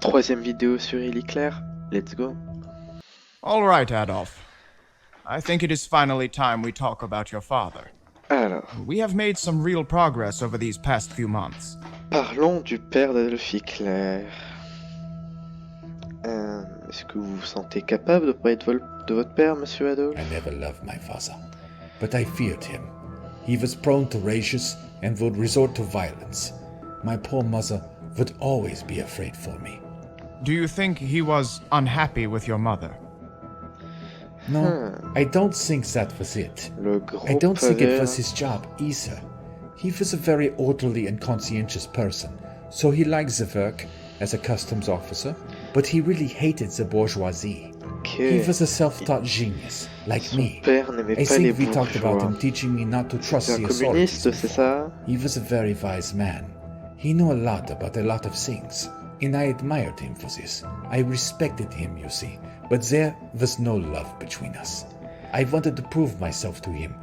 Troisième vidéo sur Ellie Claire. Let's go. All right, Adolf. I think it is finally time we talk about your father. Alors, We have made some real progress over these past few months. parlons du père d'Adolf Hitler. Est-ce que vous vous sentez capable de parler de votre père, monsieur Adolf? I never loved my father, but I feared him. He was prone to rages and would resort to violence. My poor mother would always be afraid for me. Do you think he was unhappy with your mother? No, I don't think that was it. Le gros I don't think it paveur. was his job either. He was a very orderly and conscientious person, so he liked the work as a customs officer, but he really hated the bourgeoisie. He was a self-taught genius, like Son me. père n'aimait I pas les think we talked about bourgeois. him teaching me not to trust C'est un the authorities. communiste, c'est ça? He was a very wise man. He knew a lot about a lot of things, and I admired him for this. I respected him, you see, but there was no love between us. I wanted to prove myself to him,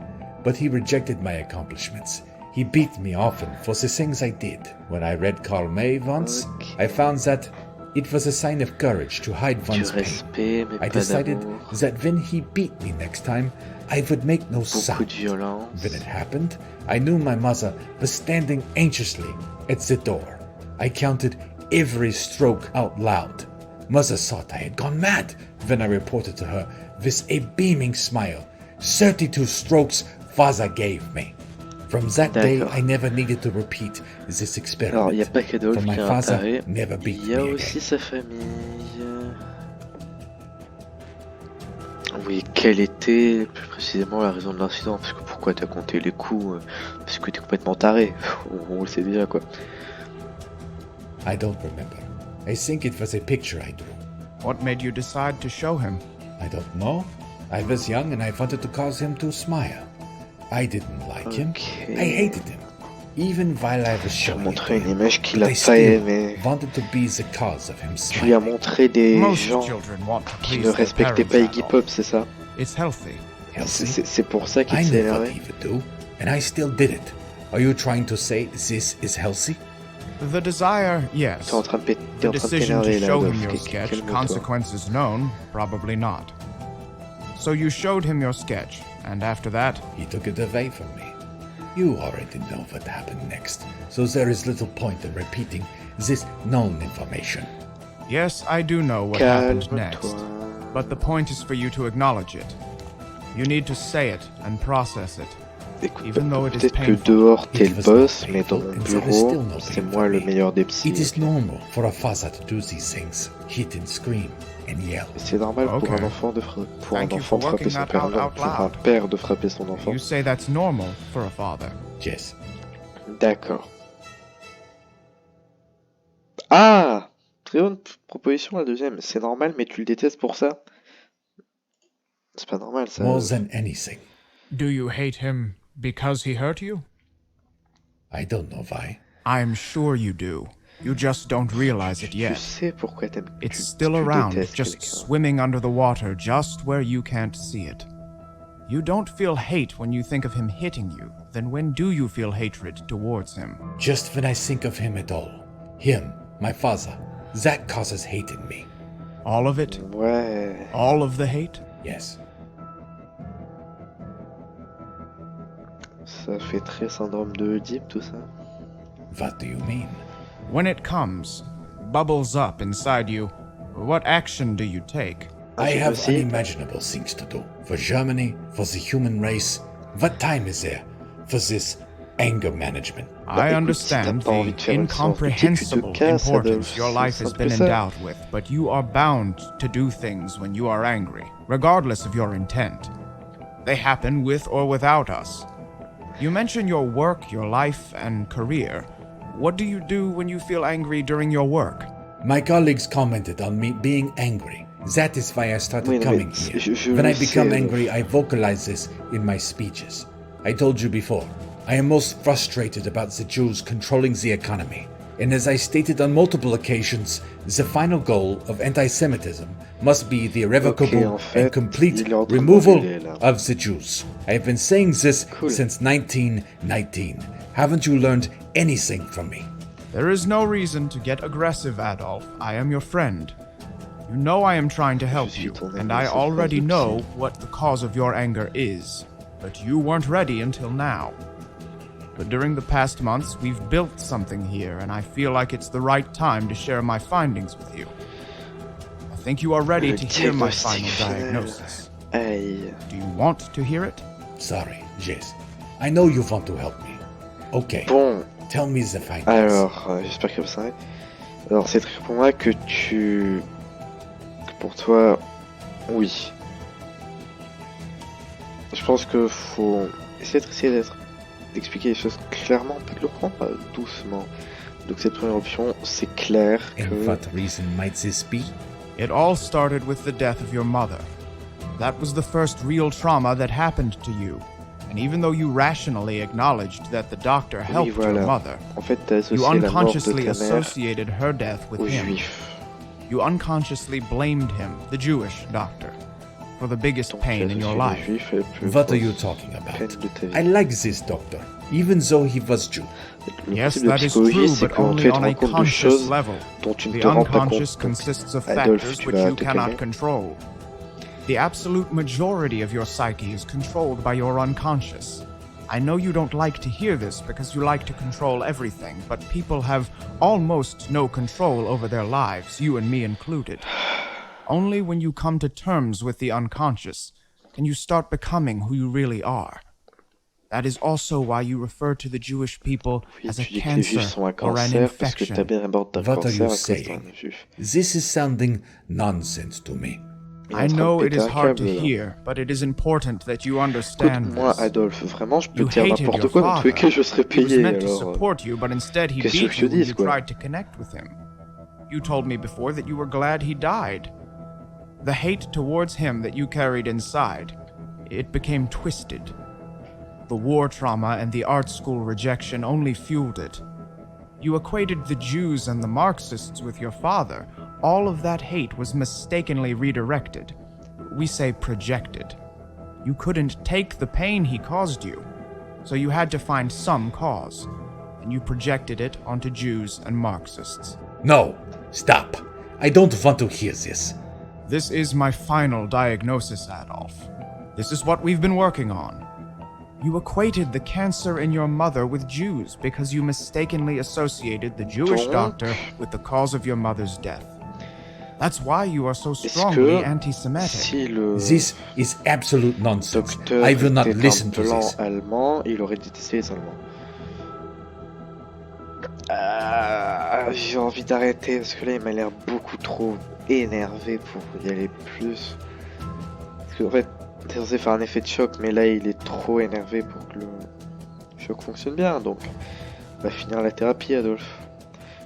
but he rejected my accomplishments. He beat me often for the things I did. When I read Karl May once, I found that it was a sign of courage to hide Du one's pain. respect, mais I pas decided d'amour. that when he beat me next time, I would make no Beaucoup sound. de violence. When it happened, I knew my mother was standing anxiously at the door. I counted every stroke out loud. Mother thought I had gone mad when I reported to her with a beaming smile 32 strokes father gave me. From that day, D'accord. I never needed to repeat this Alors, il n'y a experiment. pas qu'Adolf For my qui a un father taré. never beat Il y a me aussi again. sa famille. Oui, quelle était plus précisément la raison de l'incident? Parce que pourquoi t'as compté les coups? Parce que t'es complètement taré. On le sait déjà, quoi. I don't remember. I think it was a picture I drew. What made you decide to show him? I don't know. I was young and I wanted to cause him to smile. I didn't like him. Okay. I hated him. Even while I was Tu as showing it montré to une him. image qu'il But a I pas still aimée. wanted to be the cause of him Tu lui as smiling. montré des Most gens children want to qui please ne their respectaient parents, pas Iggy Adolf. Pop, c'est ça? It's healthy. Healthy? C'est pour ça qu'il I s'est knew what énervé. he would do, and I still did it. Are you trying to say this is healthy? The desire, yes. T'es en train de The decision to t'énerver là, show him Adolf. your sketch, Calme-toi. consequences known, probably not. So you showed him your sketch, and after that, He took it away from me. You already know what happened next, so there is little point in repeating this known information. yes, I do know what happened next. Calme-toi. But the point is for you to acknowledge it. You need to say it and process it. Écoute, Even though it is peut-être que painful. dehors t'es It le was boss, not mais dans painful, mon and there is bureau, still no c'est pain moi for le me. meilleur des psys. It is normal for a father to do these things, hit and scream and yell. C'est normal pour Ok. un enfant de pour Thank un you enfant for de frapper working son that père, out non, out pour un loud. père de frapper son enfant. You say that's normal for a father. Yes. D'accord. Ah! Très bonne proposition la deuxième. C'est normal, mais tu le détestes pour ça? C'est pas normal ça. More than anything. Do you hate him because he hurt you? I don't know why. I'm sure you do. You just don't realize it Tu yet. sais pourquoi t'aimes It's tu still around, détestes just quelqu'un. swimming under the water, just where you can't see it. You don't feel hate when you think of him hitting you. Then when do you feel hatred towards him? Just when I think of him at all. Him, my father, that causes hate in me. All of it? Ouais. All of the hate? Yes. Ça fait très syndrome de Oedipe tout ça. What do you mean? When it comes, bubbles up inside you, what action do you take? I tu have aussi? unimaginable things to do. For Germany, for the human race. What time is there for this anger management? I écoute, understand si t'as pas envie the de faire une séance de tir, tu te incomprehensible casses, importance Adolphe. your C'est life has simple been que ça. endowed with, but you are bound to do things when you are angry, regardless of your intent. They happen with or without us. You mention your work, your life, and career. What do you do when you feel angry during your work? My colleagues commented on me being angry. That is why I started Oui, non, coming mais here. je When le I become sais, angry, I vocalize this in my speeches. I told you before, I am most frustrated about the Jews controlling the economy. And as I stated on multiple occasions, the final goal of anti-Semitism must be the irrevocable en fait, and complete il est en train de removal m'engueuler, là. of the Jews. I have been saying this Cool. since 1919. Haven't you learned anything from me? There is no reason to get aggressive, Adolf. I am your friend. You know I am trying to help you, and I already know what the cause of your anger is. But you weren't ready until now. But during the past months, we've built something here, and I feel like it's the right time to share my findings with you. I think you are ready to hear my final diagnosis. Aïe. Do you want to hear it? Sorry, Jess. I know you want to help me. Okay, Bon, tell me the findings. alors, j'espère que ça va. Alors, c'est très pour moi que pour toi, oui. Je pense que faut essayer d'expliquer les choses clairement, pas de le prendre doucement. Donc cette première option, c'est clair que... And what reason might this be? It all started with the death of your mother. That was the first real trauma that happened to you. And even though you rationally acknowledged that the doctor helped your mother, En fait, t'as you associé la mort de unconsciously ta mère associated her death with aux him. juifs. You unconsciously blamed him, the Jewish doctor, for the biggest Donc, pain in your associé life. les juifs à la plus What are grosse you talking about? peine de ta vie. I like this doctor, even though he was Jew. Le Yes, principe de la that is psychologie, true, c'est but qu'en only fait, on tu a rends compte de conscious choses level. dont tu ne The te rends pas unconscious compte. consists of Adolphe, factors tu which vas you te cannot calmer. control. The absolute majority of your psyche is controlled by your unconscious. I know you don't like to hear this because you like to control everything, but people have almost no control over their lives, you and me included. Only when you come to terms with the unconscious can you start becoming who you really are. That is also why you refer to the Jewish people Oui, as a tu dis que les juifs cancer sont un or an cancer parce que ta infection. mère est morte d'un What are cancer you à cause d'un saying? juif. This is sounding nonsense to me. Il est I en train de know it péter is un hard to câble, là. hear, but it is important that you Écoute, understand moi, this. Adolphe, vraiment, je peux You te dire hated n'importe your quoi, dans tous les father. cas, je serais He was payé, meant to alors... support you, but instead he qu'est-ce que beat je te you when dise, you quoi. tried to connect with him. You told me before that you were glad he died. The hate towards him that you carried inside, it became twisted. The war trauma and the art school rejection only fueled it. You equated the Jews and the Marxists with your father. All of that hate was mistakenly redirected. We say projected. You couldn't take the pain he caused you, so you had to find some cause, and you projected it onto Jews and Marxists. No, stop. I don't want to hear this. This is my final diagnosis, Adolf. This is what we've been working on. You equated the cancer in your mother with Jews because you mistakenly associated the Jewish Donc, doctor with the cause of your mother's death. That's why you are so strongly est-ce que anti-Semitic. si le This is absolute nonsense. docteur I will not était listen un to blanc this. allemand, il aurait détesté les Allemands. J'ai envie d'arrêter parce que là il m'a l'air beaucoup trop énervé pour y aller plus. Parce qu'en fait, c'est censé faire un effet de choc, mais là il est trop énervé pour que le choc fonctionne bien. Donc, on va finir la thérapie, Adolphe.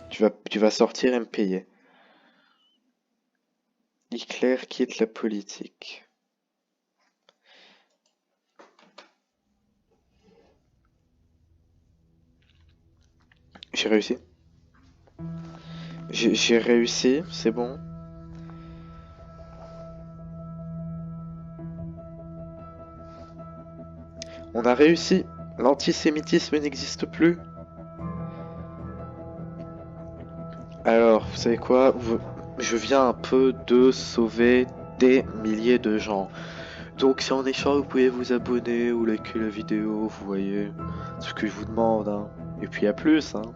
Tu vas sortir et me payer. Hitler quitte la politique. J'ai réussi. J'ai réussi, c'est bon. On a réussi. L'antisémitisme n'existe plus. Alors, vous savez quoi? Je viens un peu de sauver des milliers de gens. Donc, si en échange, vous pouvez vous abonner ou liker la vidéo, vous voyez. C'est ce que je vous demande, hein. Et puis à plus, hein.